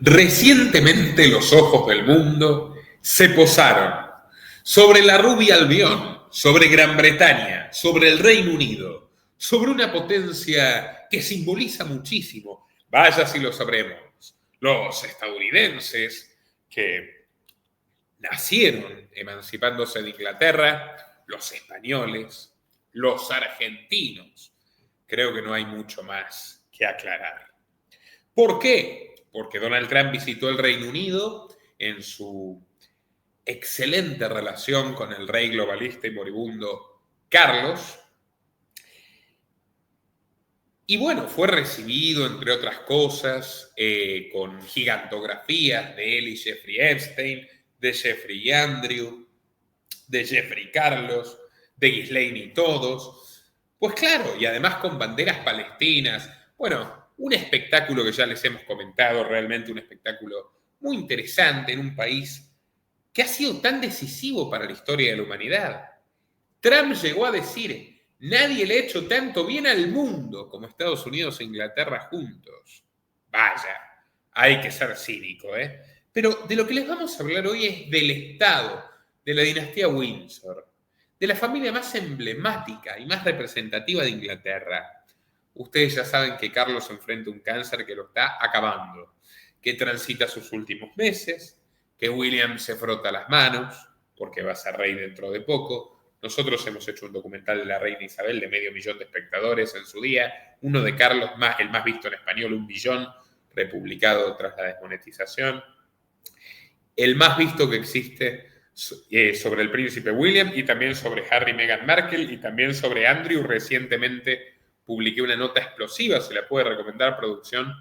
Recientemente los ojos del mundo se posaron sobre la rubia Albión, sobre Gran Bretaña, sobre el Reino Unido, sobre una potencia que simboliza muchísimo. Vaya si lo sabremos. Los estadounidenses que nacieron emancipándose de Inglaterra, los españoles, los argentinos. Creo que no hay mucho más que aclarar. ¿Por qué? Porque Donald Trump visitó el Reino Unido en su excelente relación con el rey globalista y moribundo Carlos. Y bueno, fue recibido, entre otras cosas, con gigantografías de él y Jeffrey Epstein, de Jeffrey Andrew, de Jeffrey Carlos, de Ghislaine y todos. Pues claro, y además con banderas palestinas. Bueno, un espectáculo que ya les hemos comentado, realmente un espectáculo muy interesante en un país que ha sido tan decisivo para la historia de la humanidad. Trump llegó a decir, nadie le ha hecho tanto bien al mundo como Estados Unidos e Inglaterra juntos. Vaya, hay que ser cínico, ¿eh? Pero de lo que les vamos a hablar hoy es del Estado, de la dinastía Windsor, de la familia más emblemática y más representativa de Inglaterra. Ustedes ya saben que Carlos enfrenta un cáncer que lo está acabando, que transita sus últimos meses, que William se frota las manos, porque va a ser rey dentro de poco. Nosotros hemos hecho un documental de la reina Isabel de 500.000 de espectadores en su día, uno de Carlos, el más visto en español, 1 millón, republicado tras la desmonetización. El más visto que existe sobre el príncipe William y también sobre Harry y Meghan Markle y también sobre Andrew. Recientemente publiqué una nota explosiva, se la puede recomendar, producción,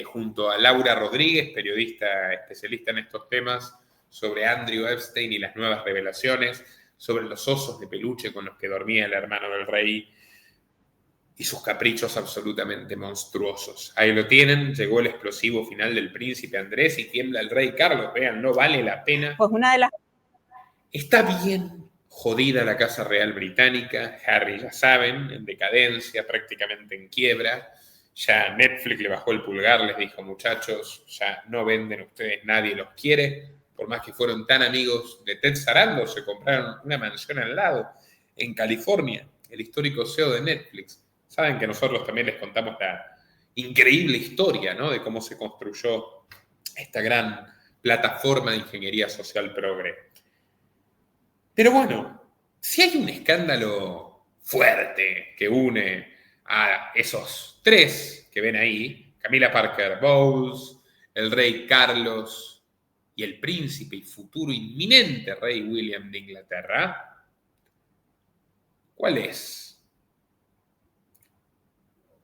junto a Laura Rodríguez, periodista especialista en estos temas, sobre Andrew Epstein y las nuevas revelaciones, sobre los osos de peluche con los que dormía el hermano del rey y sus caprichos absolutamente monstruosos. Ahí lo tienen, llegó el explosivo final del príncipe Andrés y tiembla el rey Carlos. Vean, no vale la pena. Pues una de las... Está bien jodida la Casa Real Británica, Harry ya saben, en decadencia, prácticamente en quiebra. Ya Netflix le bajó el pulgar, les dijo, muchachos, ya no venden ustedes, nadie los quiere. Por más que fueron tan amigos de Ted Sarandos, se compraron una mansión al lado, en California, el histórico CEO de Netflix. Saben que nosotros también les contamos la increíble historia, ¿no?, de cómo se construyó esta gran plataforma de ingeniería social progre. Pero bueno, si hay un escándalo fuerte que une a esos tres que ven ahí, Camilla Parker Bowles, el rey Carlos y el príncipe y futuro inminente rey William de Inglaterra, ¿cuál es?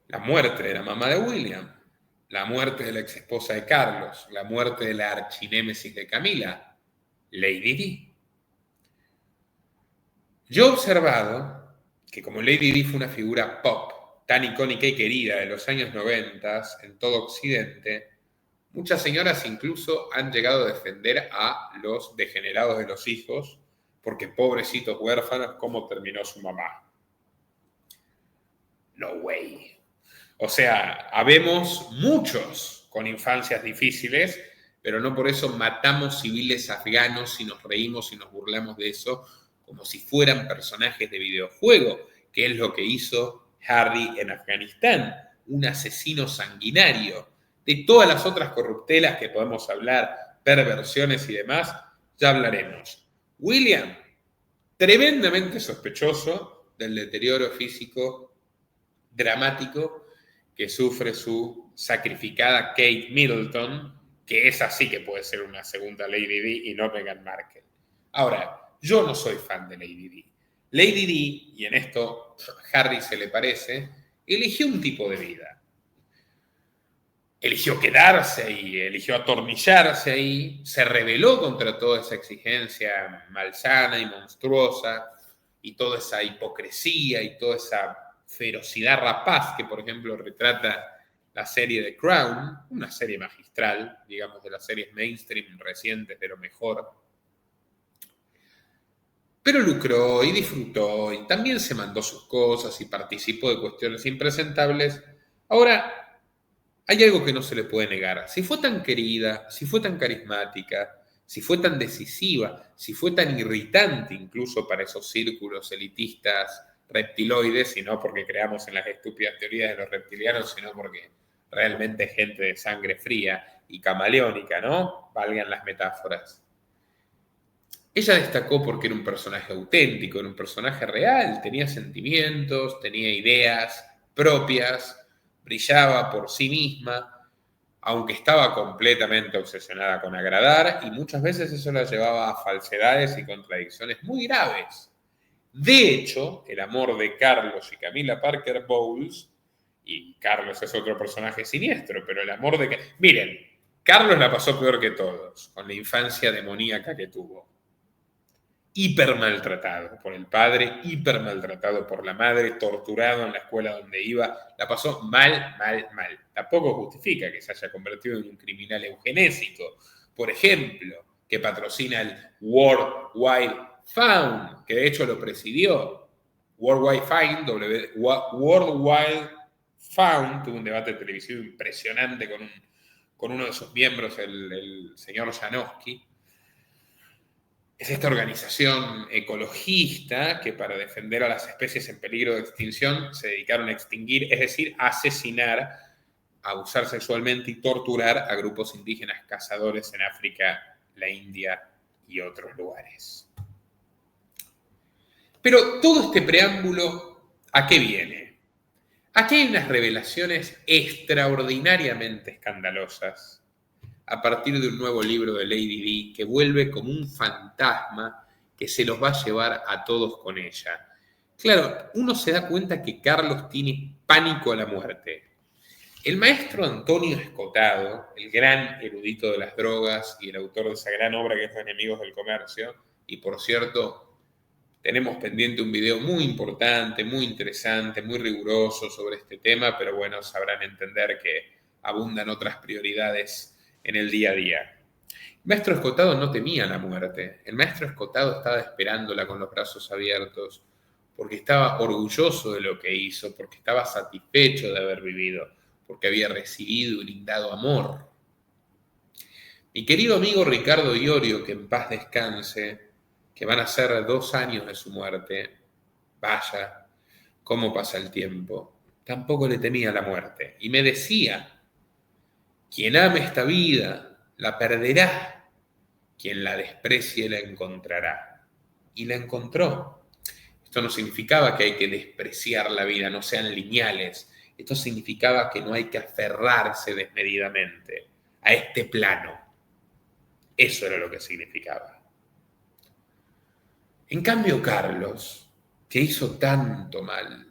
La muerte de la mamá de William, la muerte de la ex esposa de Carlos, la muerte de la archinémesis de Camila, Lady Di. Yo he observado que como Lady Di fue una figura pop tan icónica y querida de los años 90 en todo Occidente, muchas señoras incluso han llegado a defender a los degenerados de los hijos porque pobrecitos huérfanos, ¿cómo terminó su mamá? No way. O sea, habemos muchos con infancias difíciles, pero no por eso matamos civiles afganos y nos reímos y nos burlamos de eso como si fueran personajes de videojuego, que es lo que hizo Harry en Afganistán, un asesino sanguinario. De todas las otras corruptelas que podemos hablar, perversiones y demás, ya hablaremos. William, tremendamente sospechoso del deterioro físico dramático que sufre su sacrificada Kate Middleton, que es así que puede ser una segunda Lady Di y no Meghan Markle. Ahora, yo no soy fan de Lady Di. Lady Di, y en esto Harry se le parece, eligió un tipo de vida. Eligió quedarse ahí, eligió atornillarse ahí, se rebeló contra toda esa exigencia malsana y monstruosa, y toda esa hipocresía y toda esa ferocidad rapaz que, por ejemplo, retrata la serie The Crown, una serie magistral, digamos, de las series mainstream recientes, de lo mejor. Pero lucró y disfrutó y también se mandó sus cosas y participó de cuestiones impresentables. Ahora, hay algo que no se le puede negar. Si fue tan querida, si fue tan carismática, si fue tan decisiva, si fue tan irritante incluso para esos círculos elitistas reptiloides, y no porque creamos en las estúpidas teorías de los reptilianos, sino porque realmente es gente de sangre fría y camaleónica, ¿no? Valgan las metáforas. Ella destacó porque era un personaje auténtico, era un personaje real, tenía sentimientos, tenía ideas propias, brillaba por sí misma, aunque estaba completamente obsesionada con agradar, y muchas veces eso la llevaba a falsedades y contradicciones muy graves. De hecho, el amor de Carlos y Camila Parker Bowles, y Carlos es otro personaje siniestro, pero el amor de... Miren, Carlos la pasó peor que todos, con la infancia demoníaca que tuvo. Hiper maltratado por el padre, hiper maltratado por la madre, torturado en la escuela donde iba, la pasó mal, mal, mal. Tampoco justifica que se haya convertido en un criminal eugenésico, por ejemplo, que patrocina el World Wide Fund, que de hecho lo presidió. World Wide Fund, World Wide Fund, tuvo un debate televisivo impresionante con uno de sus miembros, el señor Janowski. Es esta organización ecologista que para defender a las especies en peligro de extinción se dedicaron a extinguir, es decir, a asesinar, a abusar sexualmente y torturar a grupos indígenas cazadores en África, la India y otros lugares. Pero todo este preámbulo, ¿a qué viene? Aquí hay unas revelaciones extraordinariamente escandalosas a partir de un nuevo libro de Lady Di que vuelve como un fantasma que se los va a llevar a todos con ella. Claro, uno se da cuenta que Carlos tiene pánico a la muerte. El maestro Antonio Escotado, el gran erudito de las drogas y el autor de esa gran obra que es Los Enemigos del Comercio, y por cierto, tenemos pendiente un video muy importante, muy interesante, muy riguroso sobre este tema, pero bueno, sabrán entender que abundan otras prioridades en el día a día. El maestro Escotado no temía la muerte. El maestro Escotado estaba esperándola con los brazos abiertos porque estaba orgulloso de lo que hizo, porque estaba satisfecho de haber vivido, porque había recibido y brindado amor. Mi querido amigo Ricardo Iorio, que en paz descanse, que van a ser 2 años de su muerte, vaya, cómo pasa el tiempo, tampoco le temía la muerte. Y me decía, quien ame esta vida, la perderá. Quien la desprecie, la encontrará. Y la encontró. Esto no significaba que hay que despreciar la vida, no sean lineales. Esto significaba que no hay que aferrarse desmedidamente a este plano. Eso era lo que significaba. En cambio, Carlos, que hizo tanto mal,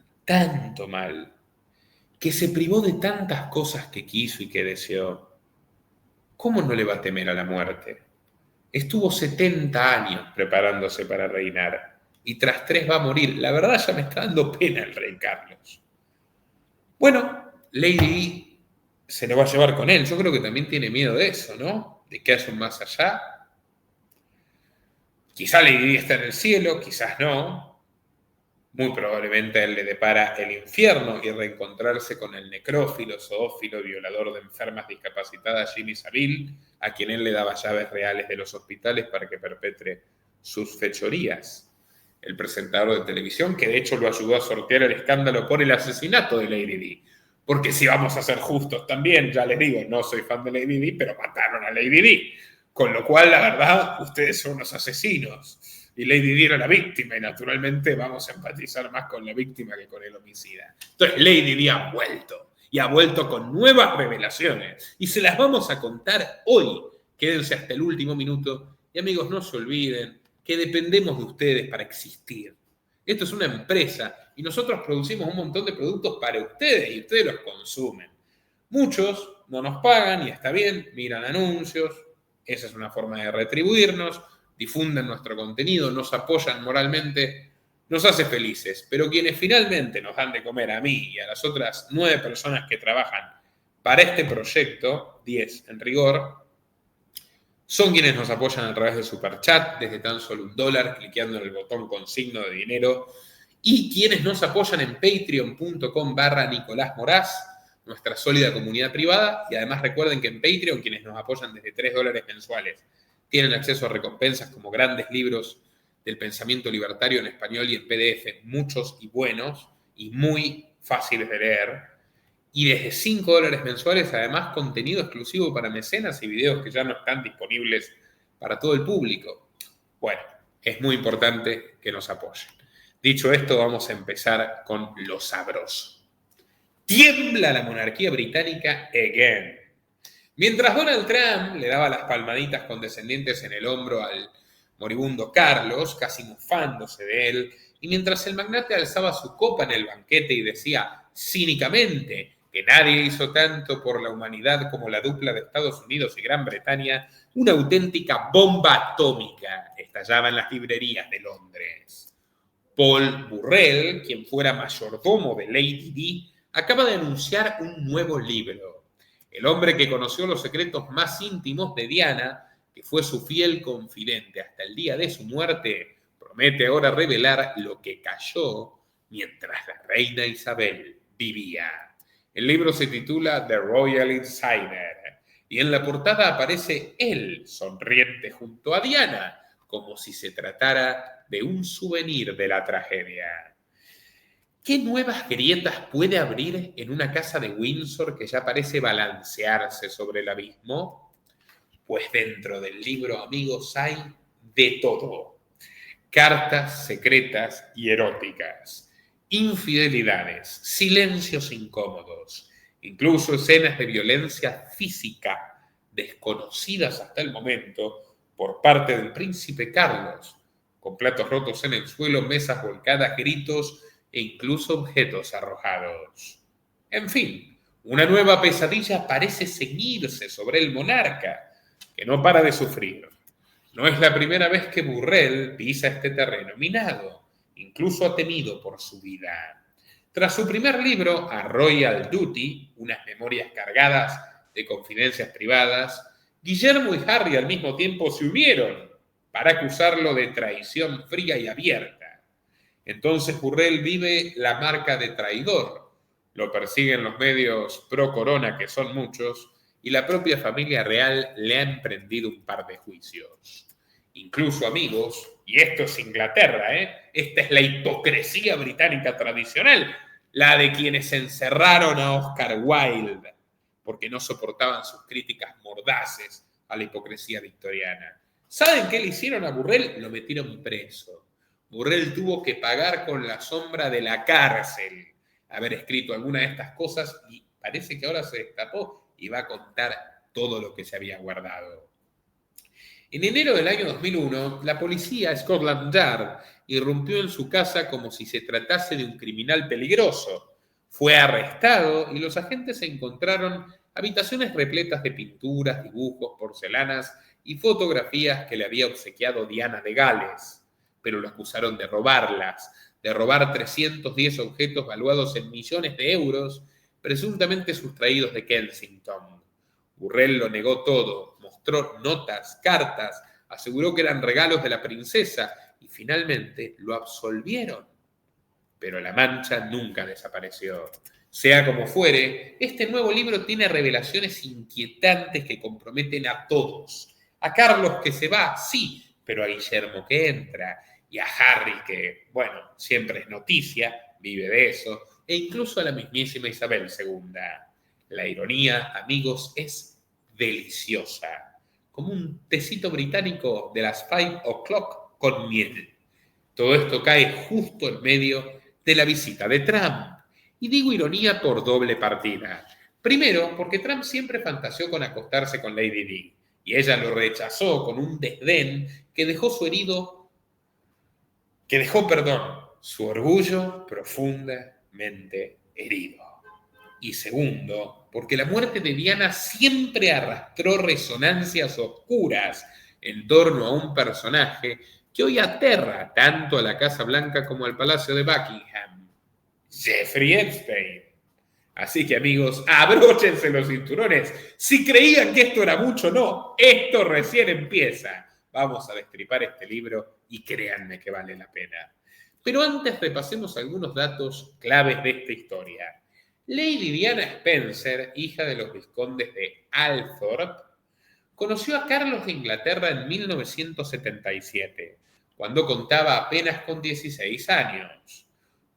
que se privó de tantas cosas que quiso y que deseó, ¿cómo no le va a temer a la muerte? Estuvo 70 años preparándose para reinar y tras 3 va a morir. La verdad ya me está dando pena el rey Carlos. Bueno, Lady Di se lo va a llevar con él. Yo creo que también tiene miedo de eso, ¿no? De que haya un más allá. Quizá Lady Di está en el cielo, quizás no. Muy probablemente a él le depara el infierno y reencontrarse con el necrófilo, zoófilo, violador de enfermas discapacitadas Jimmy Savile, a quien él le daba llaves reales de los hospitales para que perpetre sus fechorías. El presentador de televisión, que de hecho lo ayudó a sortear el escándalo por el asesinato de Lady Di. Porque si vamos a ser justos también, ya les digo, no soy fan de Lady Di, pero mataron a Lady Di. Con lo cual, la verdad, ustedes son unos asesinos. Y Lady Di era la víctima, y naturalmente vamos a empatizar más con la víctima que con el homicida. Entonces, Lady Di ha vuelto, y ha vuelto con nuevas revelaciones, y se las vamos a contar hoy. Quédense hasta el último minuto, y amigos, no se olviden que dependemos de ustedes para existir. Esto es una empresa, y nosotros producimos un montón de productos para ustedes, y ustedes los consumen. Muchos no nos pagan, y está bien, miran anuncios, esa es una forma de retribuirnos, difunden nuestro contenido, nos apoyan moralmente, nos hace felices. Pero quienes finalmente nos dan de comer a mí y a las otras 9 personas que trabajan para este proyecto, 10 en rigor, son quienes nos apoyan a través de Superchat, desde tan solo $1, cliqueando en el botón con signo de dinero, y quienes nos apoyan en patreon.com/Nicolás Moraz, nuestra sólida comunidad privada y además recuerden que en Patreon, quienes nos apoyan desde $3 mensuales, tienen acceso a recompensas como grandes libros del pensamiento libertario en español y en PDF, muchos y buenos y muy fáciles de leer. Y desde $5 mensuales, además, contenido exclusivo para mecenas y videos que ya no están disponibles para todo el público. Bueno, es muy importante que nos apoyen. Dicho esto, vamos a empezar con lo sabroso. Tiembla la monarquía británica again. Mientras Donald Trump le daba las palmaditas condescendientes en el hombro al moribundo Carlos, casi mofándose de él, y mientras el magnate alzaba su copa en el banquete y decía cínicamente que nadie hizo tanto por la humanidad como la dupla de Estados Unidos y Gran Bretaña, una auténtica bomba atómica estallaba en las librerías de Londres. Paul Burrell, quien fuera mayordomo de Lady Di, acaba de anunciar un nuevo libro. El hombre que conoció los secretos más íntimos de Diana, que fue su fiel confidente hasta el día de su muerte, promete ahora revelar lo que cayó mientras la reina Isabel vivía. El libro se titula The Royal Insider y en la portada aparece él sonriente junto a Diana, como si se tratara de un souvenir de la tragedia. ¿Qué nuevas grietas puede abrir en una casa de Windsor que ya parece balancearse sobre el abismo? Pues dentro del libro, amigos, hay de todo. Cartas secretas y eróticas, infidelidades, silencios incómodos, incluso escenas de violencia física desconocidas hasta el momento por parte del príncipe Carlos, con platos rotos en el suelo, mesas volcadas, gritos e incluso objetos arrojados. En fin, una nueva pesadilla parece ceñirse sobre el monarca, que no para de sufrir. No es la primera vez que Burrell pisa este terreno minado, incluso temido por su vida. Tras su primer libro, A Royal Duty, unas memorias cargadas de confidencias privadas, Guillermo y Harry al mismo tiempo se unieron para acusarlo de traición fría y abierta. Entonces Burrell vive la marca de traidor. Lo persiguen los medios pro corona, que son muchos, y la propia familia real le ha emprendido un par de juicios. Incluso, amigos, y esto es Inglaterra, esta es la hipocresía británica tradicional, la de quienes encerraron a Oscar Wilde porque no soportaban sus críticas mordaces a la hipocresía victoriana. ¿Saben qué le hicieron a Burrell? Lo metieron preso. Burrell tuvo que pagar con la sombra de la cárcel haber escrito alguna de estas cosas y parece que ahora se destapó y va a contar todo lo que se había guardado. En enero del año 2001, la policía Scotland Yard irrumpió en su casa como si se tratase de un criminal peligroso. Fue arrestado y los agentes encontraron habitaciones repletas de pinturas, dibujos, porcelanas y fotografías que le había obsequiado Diana de Gales, pero lo acusaron de robarlas, de robar 310 objetos valuados en millones de euros, presuntamente sustraídos de Kensington. Burrell lo negó todo, mostró notas, cartas, aseguró que eran regalos de la princesa y finalmente lo absolvieron. Pero la mancha nunca desapareció. Sea como fuere, este nuevo libro tiene revelaciones inquietantes que comprometen a todos. A Carlos que se va, sí, pero a Guillermo que entra, y a Harry que, bueno, siempre es noticia, vive de eso, e incluso a la mismísima Isabel II. La ironía, amigos, es deliciosa, como un tecito británico de las 5 o'clock con miel. Todo esto cae justo en medio de la visita de Trump. Y digo ironía por doble partida. Primero, porque Trump siempre fantaseó con acostarse con Lady Di, y ella lo rechazó con un desdén que dejó su orgullo profundamente herido. Y segundo, porque la muerte de Diana siempre arrastró resonancias oscuras en torno a un personaje que hoy aterra tanto a la Casa Blanca como al Palacio de Buckingham, Jeffrey Epstein. Así que, amigos, abróchense los cinturones. Si creían que esto era mucho, no, esto recién empieza. Vamos a destripar este libro y créanme que vale la pena. Pero antes repasemos algunos datos claves de esta historia. Lady Diana Spencer, hija de los vizcondes de Althorp, conoció a Carlos de Inglaterra en 1977, cuando contaba apenas con 16 años.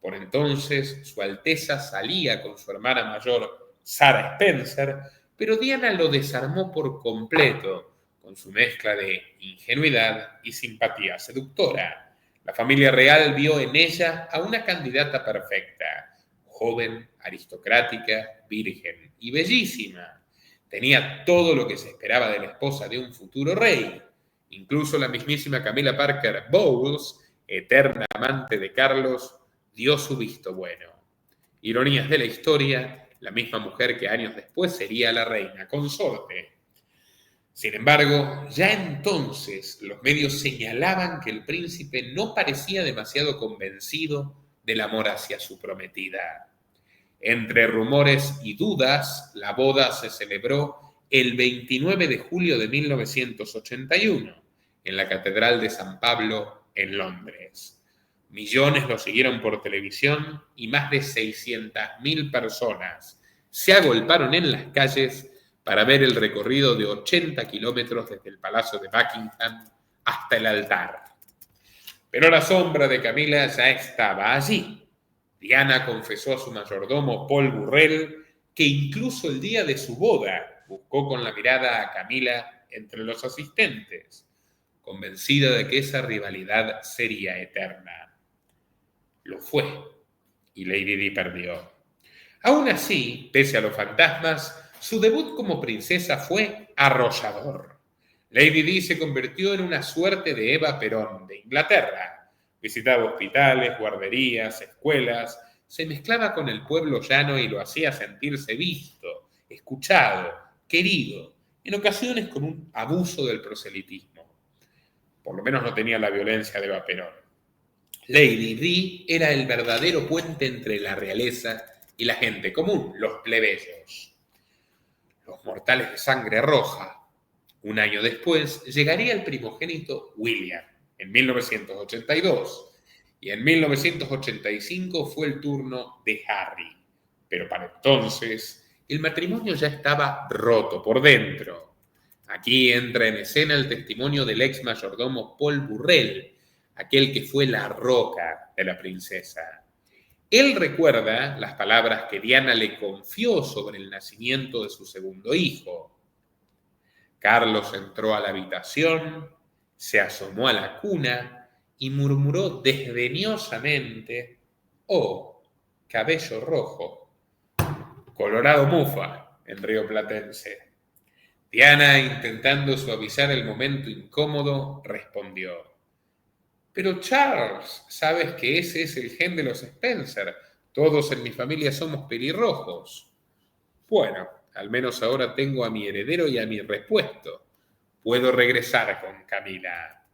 Por entonces, Su Alteza salía con su hermana mayor, Sarah Spencer, pero Diana lo desarmó por completo, con su mezcla de ingenuidad y simpatía seductora. La familia real vio en ella a una candidata perfecta, joven, aristocrática, virgen y bellísima. Tenía todo lo que se esperaba de la esposa de un futuro rey. Incluso la mismísima Camilla Parker Bowles, eterna amante de Carlos, dio su visto bueno. Ironías de la historia, la misma mujer que años después sería la reina consorte. Sin embargo, ya entonces los medios señalaban que el príncipe no parecía demasiado convencido del amor hacia su prometida. Entre rumores y dudas, la boda se celebró el 29 de julio de 1981 en la Catedral de San Pablo, en Londres. Millones lo siguieron por televisión y más de 600.000 personas se agolparon en las calles para ver el recorrido de 80 kilómetros desde el Palacio de Buckingham hasta el altar. Pero la sombra de Camila ya estaba allí. Diana confesó a su mayordomo Paul Burrell que incluso el día de su boda buscó con la mirada a Camila entre los asistentes, convencida de que esa rivalidad sería eterna. Lo fue, y Lady Di perdió. Aún así, pese a los fantasmas, su debut como princesa fue arrollador. Lady Di se convirtió en una suerte de Eva Perón de Inglaterra. Visitaba hospitales, guarderías, escuelas, se mezclaba con el pueblo llano y lo hacía sentirse visto, escuchado, querido, en ocasiones con un abuso del proselitismo. Por lo menos no tenía la violencia de Eva Perón. Lady Di era el verdadero puente entre la realeza y la gente común, los plebeyos, los mortales de sangre roja. Un año después llegaría el primogénito William, en 1982, y en 1985 fue el turno de Harry. Pero para entonces, el matrimonio ya estaba roto por dentro. Aquí entra en escena el testimonio del ex mayordomo Paul Burrell, aquel que fue la roca de la princesa. Él recuerda las palabras que Diana le confió sobre el nacimiento de su segundo hijo. Carlos entró a la habitación, se asomó a la cuna y murmuró desdeñosamente: «Oh, cabello rojo, colorado mufa», en rioplatense. Diana, intentando suavizar el momento incómodo, respondió: «Pero Charles, sabes que ese es el gen de los Spencer. Todos en mi familia somos pelirrojos». «Bueno, al menos ahora tengo a mi heredero y a mi repuesto. Puedo regresar con Camila».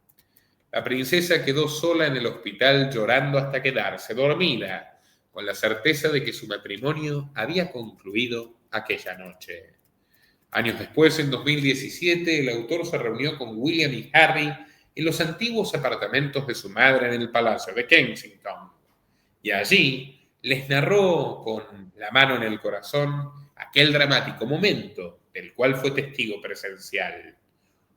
La princesa quedó sola en el hospital llorando hasta quedarse dormida, con la certeza de que su matrimonio había concluido aquella noche. Años después, en 2017, el autor se reunió con William y Harry en los antiguos apartamentos de su madre en el Palacio de Kensington. Y allí les narró con la mano en el corazón aquel dramático momento del cual fue testigo presencial.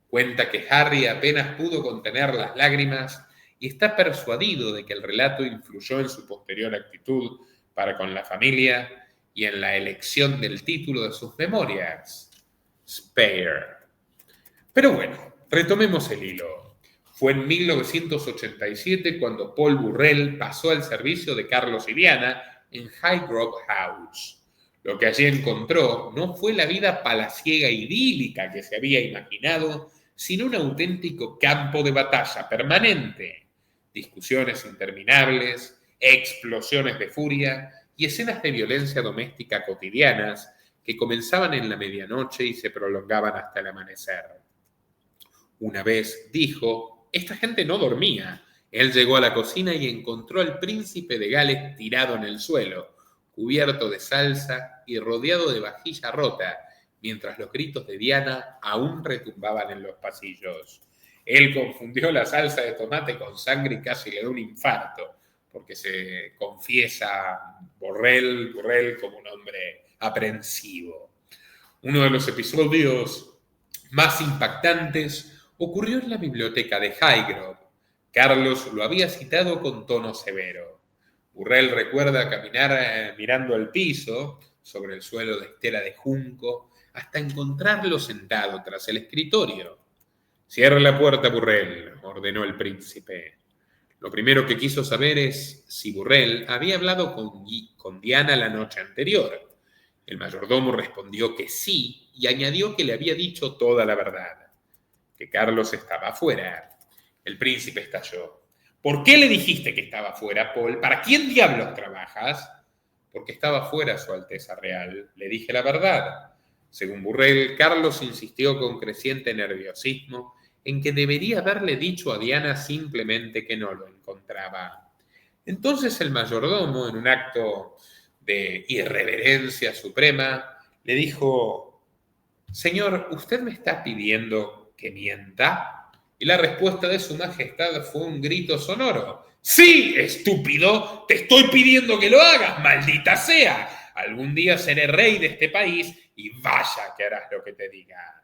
Cuenta que Harry apenas pudo contener las lágrimas y está persuadido de que el relato influyó en su posterior actitud para con la familia y en la elección del título de sus memorias, Spare. Pero bueno, retomemos el hilo. Fue en 1987 cuando Paul Burrell pasó al servicio de Carlos y Diana en Highgrove House. Lo que allí encontró no fue la vida palaciega idílica que se había imaginado, sino un auténtico campo de batalla permanente. Discusiones interminables, explosiones de furia y escenas de violencia doméstica cotidianas que comenzaban en la medianoche y se prolongaban hasta el amanecer. Una vez dijo: «Esta gente no dormía». Él llegó a la cocina y encontró al príncipe de Gales tirado en el suelo, cubierto de salsa y rodeado de vajilla rota, mientras los gritos de Diana aún retumbaban en los pasillos. Él confundió la salsa de tomate con sangre y casi le dio un infarto. porque se confiesa Burrell como un hombre aprensivo. Uno de los episodios más impactantes ocurrió en la biblioteca de Highgrove. Carlos lo había citado con tono severo. Burrell recuerda caminar mirando al piso, sobre el suelo de estera de junco, hasta encontrarlo sentado tras el escritorio. «Cierra la puerta, Burrell», ordenó el príncipe. Lo primero que quiso saber es si Burrell había hablado con Diana la noche anterior. El mayordomo respondió que sí y añadió que le había dicho toda la verdad, que Carlos estaba afuera. El príncipe estalló. «¿Por qué le dijiste que estaba afuera, Paul? ¿Para quién diablos trabajas?» «Porque estaba fuera, Su Alteza Real. Le dije la verdad». Según Burrell, Carlos insistió con creciente nerviosismo en que debería haberle dicho a Diana simplemente que no lo encontraba. Entonces el mayordomo, en un acto de irreverencia suprema, le dijo: «Señor, ¿usted me está pidiendo que mienta?» Y la respuesta de su majestad fue un grito sonoro: «¡Sí, estúpido! ¡Te estoy pidiendo que lo hagas, maldita sea! Algún día seré rey de este país y vaya que harás lo que te diga».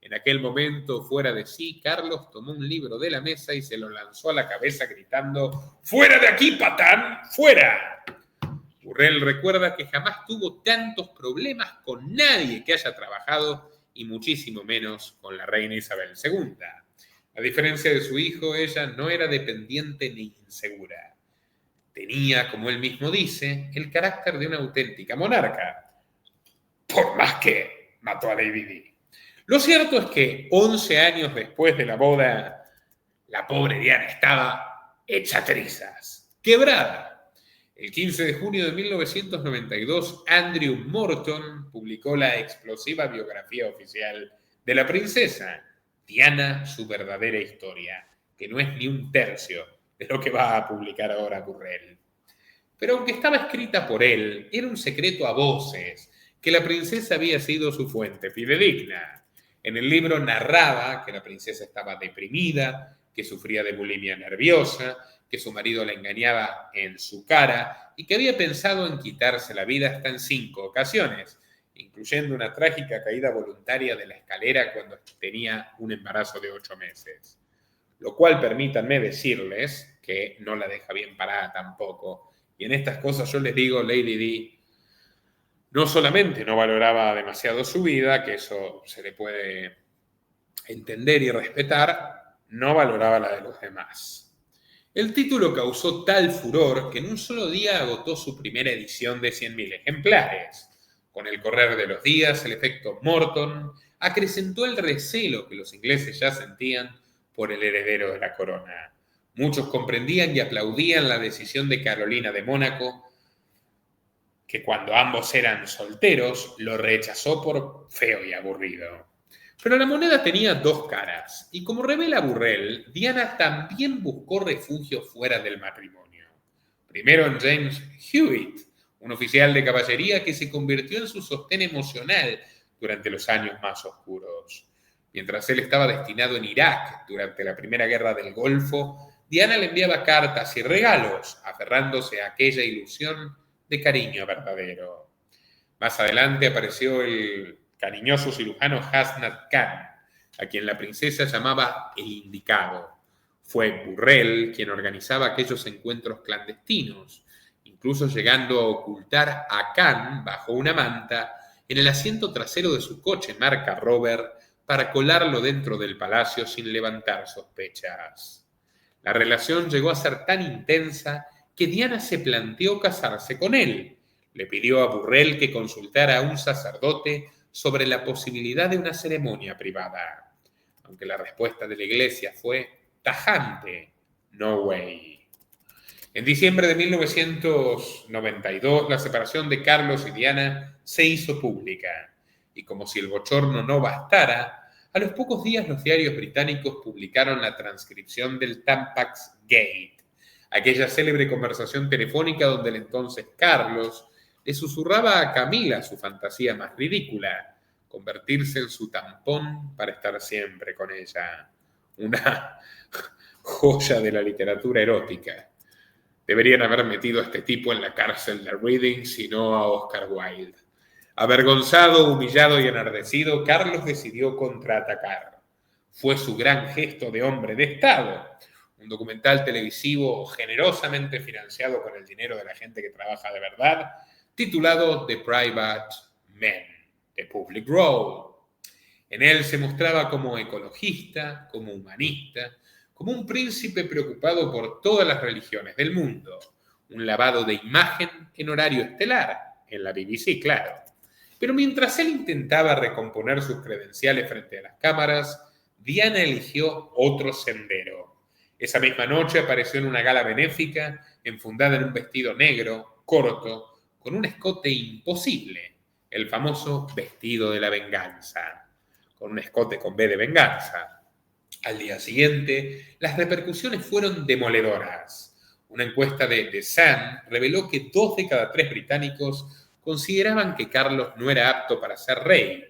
En aquel momento, fuera de sí, Carlos tomó un libro de la mesa y se lo lanzó a la cabeza gritando: «¡Fuera de aquí, patán! ¡Fuera!». Burrell recuerda que jamás tuvo tantos problemas con nadie que haya trabajado y muchísimo menos con la reina Isabel II. A diferencia de su hijo, ella no era dependiente ni insegura. Tenía, como él mismo dice, el carácter de una auténtica monarca, por más que mató a David Lee. Lo cierto es que 11 años después de la boda, la pobre Diana estaba hecha trizas, quebrada. El 15 de junio de 1992, Andrew Morton publicó la explosiva biografía oficial de la princesa, Diana, su verdadera historia, que no es ni un tercio de lo que va a publicar ahora Burrell. Pero aunque estaba escrita por él, era un secreto a voces que la princesa había sido su fuente fidedigna. En el libro narraba que la princesa estaba deprimida, que sufría de bulimia nerviosa, que su marido la engañaba en su cara y que había pensado en quitarse la vida hasta en 5 ocasiones, incluyendo una trágica caída voluntaria de la escalera cuando tenía un embarazo de 8 meses. Lo cual, permítanme decirles, que no la deja bien parada tampoco. Y en estas cosas yo les digo, Lady Di no solamente no valoraba demasiado su vida, que eso se le puede entender y respetar, no valoraba la de los demás. El título causó tal furor que en un solo día agotó su primera edición de 100.000 ejemplares. Con el correr de los días, el efecto Morton acrecentó el recelo que los ingleses ya sentían por el heredero de la corona. Muchos comprendían y aplaudían la decisión de Carolina de Mónaco, que cuando ambos eran solteros lo rechazó por feo y aburrido. Pero la moneda tenía 2 caras, y como revela Burrell, Diana también buscó refugio fuera del matrimonio. Primero en James Hewitt, un oficial de caballería que se convirtió en su sostén emocional durante los años más oscuros. Mientras él estaba destinado en Irak durante la Primera Guerra del Golfo, Diana le enviaba cartas y regalos, aferrándose a aquella ilusión de cariño verdadero. Más adelante apareció el cariñoso cirujano Hasnat Khan, a quien la princesa llamaba el indicado. Fue Burrell quien organizaba aquellos encuentros clandestinos, incluso llegando a ocultar a Khan bajo una manta en el asiento trasero de su coche marca Rover para colarlo dentro del palacio sin levantar sospechas. La relación llegó a ser tan intensa que Diana se planteó casarse con él. Le pidió a Burrell que consultara a un sacerdote sobre la posibilidad de una ceremonia privada, aunque la respuesta de la iglesia fue tajante: no way. En diciembre de 1992, la separación de Carlos y Diana se hizo pública, y como si el bochorno no bastara, a los pocos días los diarios británicos publicaron la transcripción del Tampax Gate, aquella célebre conversación telefónica donde el entonces Carlos le susurraba a Camila su fantasía más ridícula: convertirse en su tampón para estar siempre con ella. Una joya de la literatura erótica. Deberían haber metido a este tipo en la cárcel de Reading, sino a Oscar Wilde. Avergonzado, humillado y enardecido, Carlos decidió contraatacar. Fue su gran gesto de hombre de Estado. Un documental televisivo generosamente financiado con el dinero de la gente que trabaja de verdad, titulado The Private Men, The Public Role. En él se mostraba como ecologista, como humanista, como un príncipe preocupado por todas las religiones del mundo. Un lavado de imagen en horario estelar, en la BBC, claro. Pero mientras él intentaba recomponer sus credenciales frente a las cámaras, Diana eligió otro sendero. Esa misma noche apareció en una gala benéfica, enfundada en un vestido negro, corto, con un escote imposible, el famoso vestido de la venganza, con un escote con B de venganza. Al día siguiente, las repercusiones fueron demoledoras. Una encuesta de The Sun reveló que 2 de cada 3 británicos consideraban que Carlos no era apto para ser rey.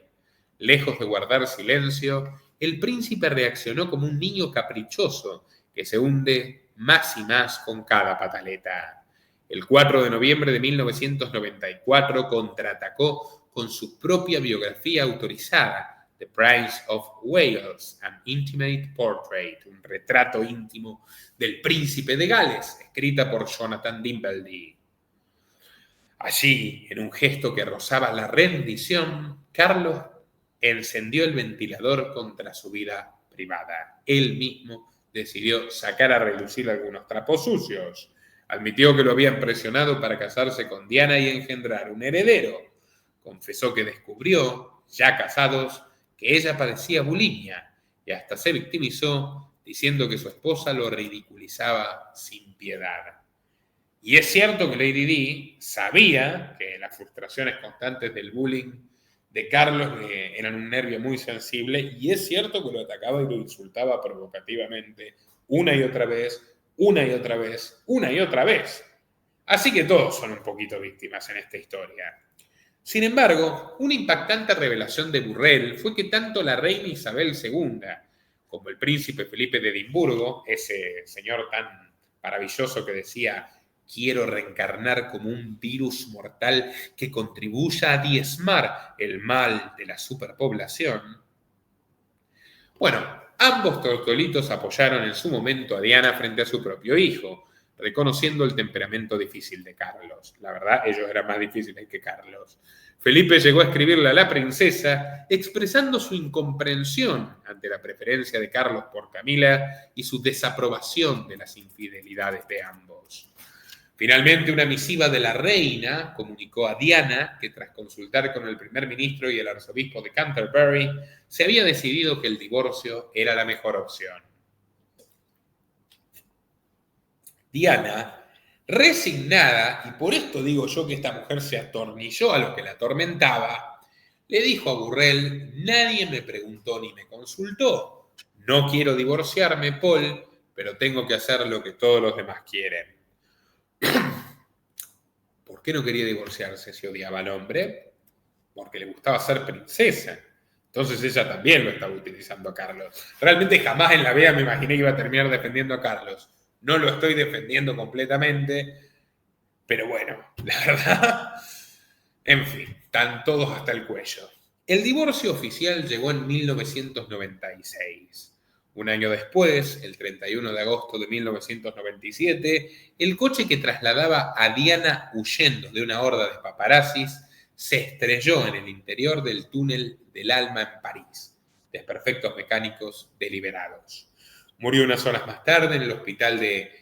Lejos de guardar silencio, el príncipe reaccionó como un niño caprichoso que se hunde más y más con cada pataleta. El 4 de noviembre de 1994 contraatacó con su propia biografía autorizada, The Prince of Wales, An Intimate Portrait, un retrato íntimo del príncipe de Gales, escrita por Jonathan Dimbleby. Allí, en un gesto que rozaba la rendición, Carlos encendió el ventilador contra su vida privada. Él mismo decidió sacar a relucir algunos trapos sucios. Admitió que lo habían presionado para casarse con Diana y engendrar un heredero. Confesó que descubrió, ya casados, que ella padecía bulimia y hasta se victimizó diciendo que su esposa lo ridiculizaba sin piedad. Y es cierto que Lady Di sabía que las frustraciones constantes del bullying de Carlos eran un nervio muy sensible, y es cierto que lo atacaba y lo insultaba provocativamente una y otra vez, una y otra vez, una y otra vez. Así que todos son un poquito víctimas en esta historia. Sin embargo, una impactante revelación de Burrell fue que tanto la reina Isabel II como el príncipe Felipe de Edimburgo, ese señor tan maravilloso que decía: quiero reencarnar como un virus mortal que contribuya a diezmar el mal de la superpoblación. Bueno, ambos tortolitos apoyaron en su momento a Diana frente a su propio hijo, reconociendo el temperamento difícil de Carlos. La verdad, ellos eran más difíciles que Carlos. Felipe llegó a escribirle a la princesa expresando su incomprensión ante la preferencia de Carlos por Camila y su desaprobación de las infidelidades de ambos. Finalmente, una misiva de la reina comunicó a Diana que tras consultar con el primer ministro y el arzobispo de Canterbury, se había decidido que el divorcio era la mejor opción. Diana, resignada, y por esto digo yo que esta mujer se atornilló a lo que la atormentaba, le dijo a Burrell: nadie me preguntó ni me consultó. No quiero divorciarme, Paul, pero tengo que hacer lo que todos los demás quieren. ¿Por qué no quería divorciarse si odiaba al hombre? Porque le gustaba ser princesa. Entonces ella también lo estaba utilizando a Carlos. Realmente jamás en la vida me imaginé que iba a terminar defendiendo a Carlos. No lo estoy defendiendo completamente, pero bueno, la verdad, en fin, están todos hasta el cuello. El divorcio oficial llegó en 1996. Un año después, el 31 de agosto de 1997, el coche que trasladaba a Diana huyendo de una horda de paparazzis se estrelló en el interior del túnel del Alma en París. Desperfectos mecánicos deliberados. Murió unas horas más tarde en el hospital de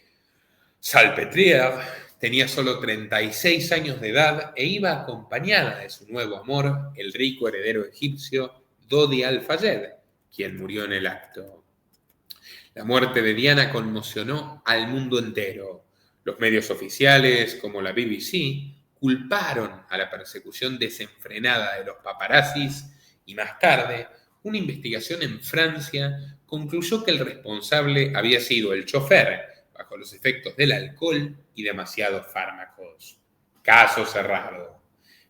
Salpêtrière. Tenía solo 36 años de edad e iba acompañada de su nuevo amor, el rico heredero egipcio Dodi Al-Fayed, quien murió en el acto. La muerte de Diana conmocionó al mundo entero. Los medios oficiales, como la BBC, culparon a la persecución desenfrenada de los paparazzis y más tarde, una investigación en Francia concluyó que el responsable había sido el chofer, bajo los efectos del alcohol y demasiados fármacos. Caso cerrado.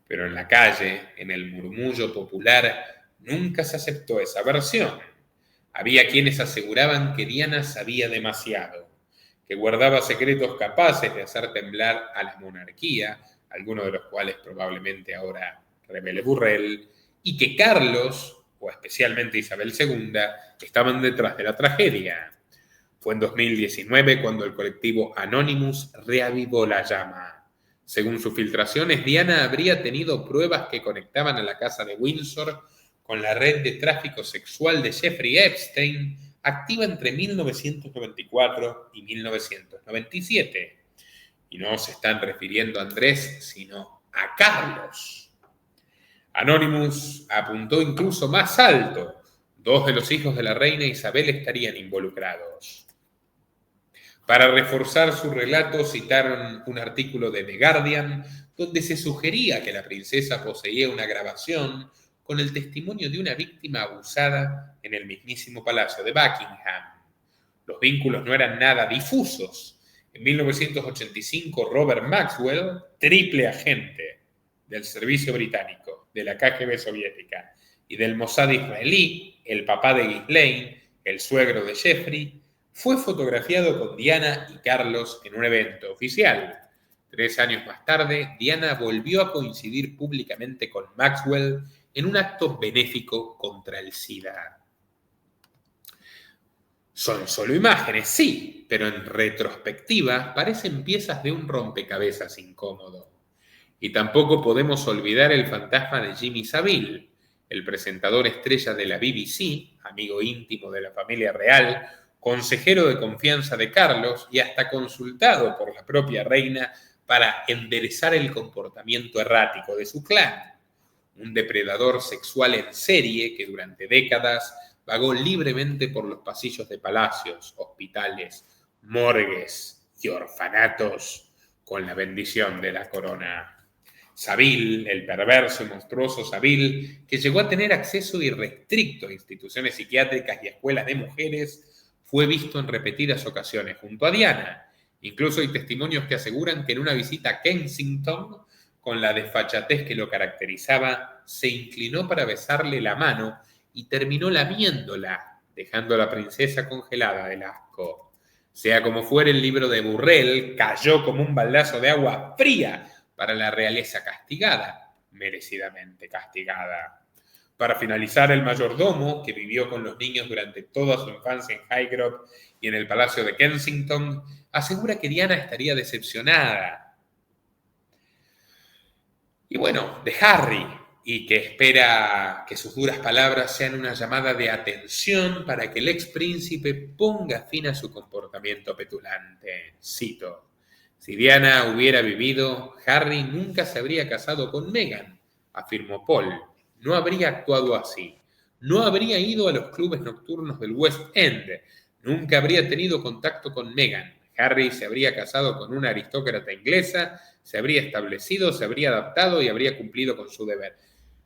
Pero en la calle, en el murmullo popular, nunca se aceptó esa versión. Había quienes aseguraban que Diana sabía demasiado, que guardaba secretos capaces de hacer temblar a la monarquía, algunos de los cuales probablemente ahora revele Burrell, y que Carlos, o especialmente Isabel II, estaban detrás de la tragedia. Fue en 2019 cuando el colectivo Anonymous reavivó la llama. Según sus filtraciones, Diana habría tenido pruebas que conectaban a la casa de Windsor con la red de tráfico sexual de Jeffrey Epstein, activa entre 1994 y 1997. Y no se están refiriendo a Andrés, sino a Carlos. Anonymous apuntó incluso más alto. 2 de los hijos de la reina Isabel estarían involucrados. Para reforzar su relato, citaron un artículo de The Guardian donde se sugería que la princesa poseía una grabación con el testimonio de una víctima abusada en el mismísimo Palacio de Buckingham. Los vínculos no eran nada difusos. En 1985, Robert Maxwell, triple agente del servicio británico, de la KGB soviética y del Mossad israelí, el papá de Ghislaine, el suegro de Jeffrey, fue fotografiado con Diana y Carlos en un evento oficial. 3 años más tarde, Diana volvió a coincidir públicamente con Maxwell en un acto benéfico contra el SIDA. Son solo imágenes, sí, pero en retrospectiva parecen piezas de un rompecabezas incómodo. Y tampoco podemos olvidar el fantasma de Jimmy Savile, el presentador estrella de la BBC, amigo íntimo de la familia real, consejero de confianza de Carlos y hasta consultado por la propia reina para enderezar el comportamiento errático de su clan. Un depredador sexual en serie que durante décadas vagó libremente por los pasillos de palacios, hospitales, morgues y orfanatos con la bendición de la corona. Savile, el perverso y monstruoso Savile, que llegó a tener acceso irrestricto a instituciones psiquiátricas y escuelas de mujeres, fue visto en repetidas ocasiones junto a Diana. Incluso hay testimonios que aseguran que en una visita a Kensington, con la desfachatez que lo caracterizaba, se inclinó para besarle la mano y terminó lamiéndola, dejando a la princesa congelada del asco. Sea como fuere, el libro de Burrell cayó como un baldazo de agua fría para la realeza castigada, merecidamente castigada. Para finalizar, el mayordomo, que vivió con los niños durante toda su infancia en Highgrove y en el Palacio de Kensington, asegura que Diana estaría decepcionada. Y bueno, de Harry, y que espera que sus duras palabras sean una llamada de atención para que el ex príncipe ponga fin a su comportamiento petulante. Cito: si Diana hubiera vivido, Harry nunca se habría casado con Meghan, afirmó Paul. No habría actuado así. No habría ido a los clubes nocturnos del West End. Nunca habría tenido contacto con Meghan. Harry se habría casado con una aristócrata inglesa, se habría establecido, se habría adaptado y habría cumplido con su deber.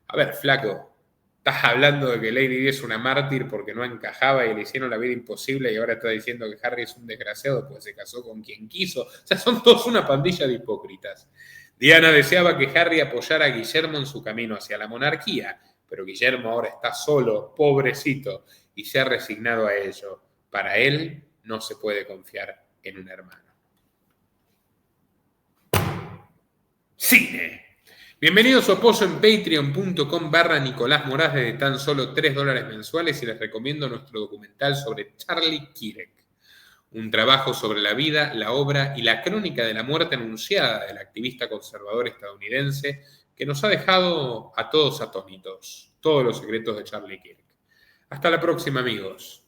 A ver, flaco, estás hablando de que Lady Di es una mártir porque no encajaba y le hicieron la vida imposible y ahora está diciendo que Harry es un desgraciado porque se casó con quien quiso. O sea, son todos una pandilla de hipócritas. Diana deseaba que Harry apoyara a Guillermo en su camino hacia la monarquía, pero Guillermo ahora está solo, pobrecito, y se ha resignado a ello. Para él no se puede confiar en un hermano. Cine. Bienvenidos a su apoyo en patreon.com/Nicolás Moraz de tan solo $3 mensuales y les recomiendo nuestro documental sobre Charlie Kirk. Un trabajo sobre la vida, la obra y la crónica de la muerte anunciada del activista conservador estadounidense que nos ha dejado a todos atónitos. Todos los secretos de Charlie Kirk. Hasta la próxima, amigos.